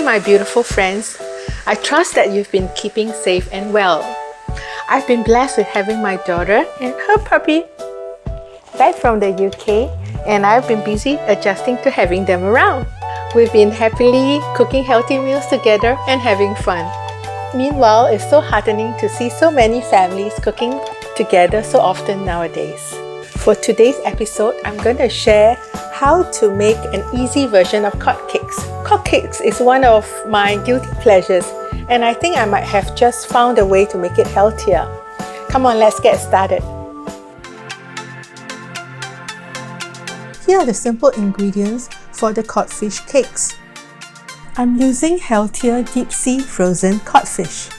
my beautiful friends. I trust that you've been keeping safe and well. I've been blessed with having my daughter and her puppy back from the UK, and I've been busy adjusting to having them around. We've been happily cooking healthy meals together and having fun. Meanwhile, it's so heartening to see so many families cooking together so often nowadays. For today's episode, I'm going to share how to make an easy version of cod cakes. Cod cakes is one of my guilty pleasures, and I think I might have just found a way to make it healthier. Come on, let's get started. Here are the simple ingredients for the cod fish cakes. I'm using healthier deep sea frozen cod fish.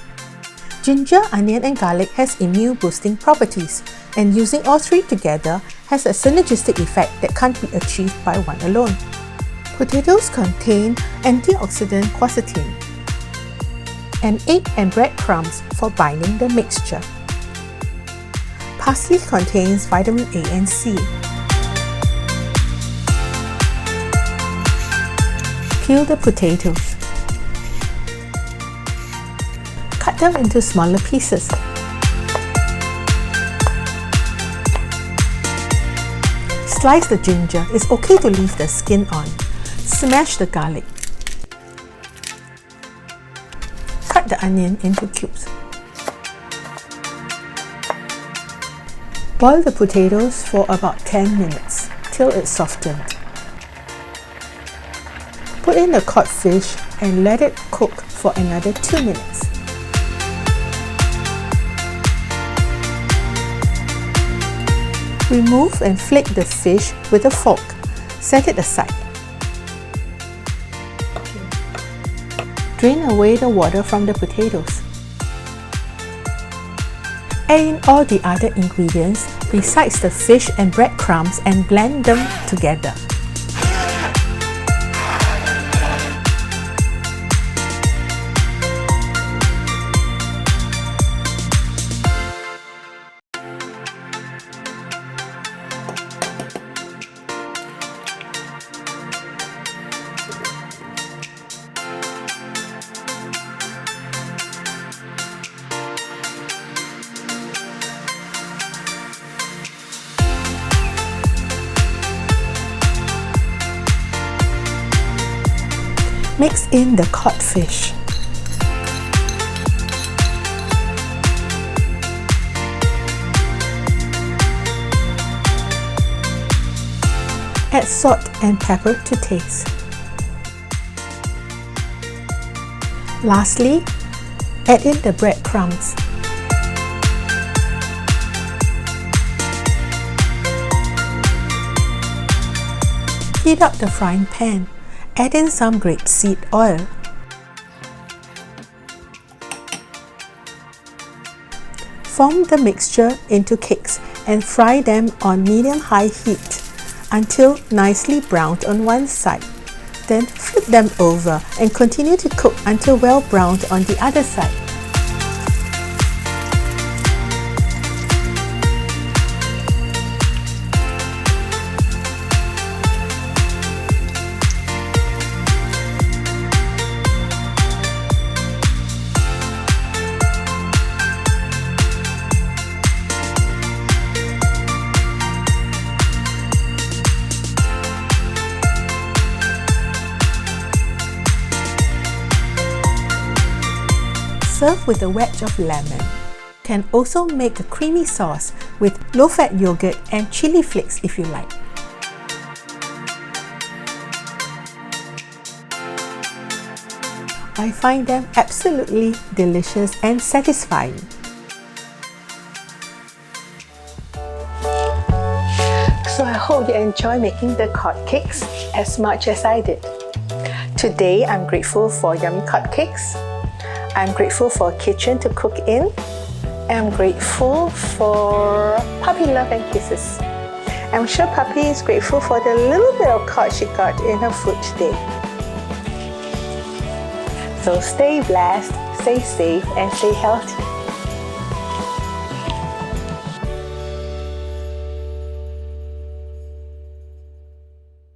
Ginger, onion and garlic has immune boosting properties, and using all three together has a synergistic effect that can't be achieved by one alone. Potatoes contain antioxidant quercetin, and egg and breadcrumbs for binding the mixture. Parsley contains vitamin A and C. Peel the potatoes. Cut them into smaller pieces. Slice the ginger. It's okay to leave the skin on. Smash the garlic. Cut the onion into cubes. Boil the potatoes for about 10 minutes till it's softened. Put in the cod fish and let it cook for another 2 minutes. Remove and flake the fish with a fork. Set it aside. Drain away the water from the potatoes. Add in all the other ingredients besides the fish and breadcrumbs and blend them together. Mix in the cod fish. Add salt and pepper to taste. Lastly, add in the breadcrumbs. Heat up the frying pan. Add in some grapeseed oil. Form the mixture into cakes and fry them on medium-high heat until nicely browned on one side. Then flip them over and continue to cook until well browned on the other side. Serve with a wedge of lemon. Can also make a creamy sauce with low-fat yogurt and chili flakes if you like. I find them absolutely delicious and satisfying. So I hope you enjoy making the cod cakes as much as I did. Today I'm grateful for yummy cod cakes. I'm grateful for a kitchen to cook in. I'm grateful for puppy love and kisses. I'm sure Puppy is grateful for the little bit of cod she got in her food today. So stay blessed, stay safe and stay healthy.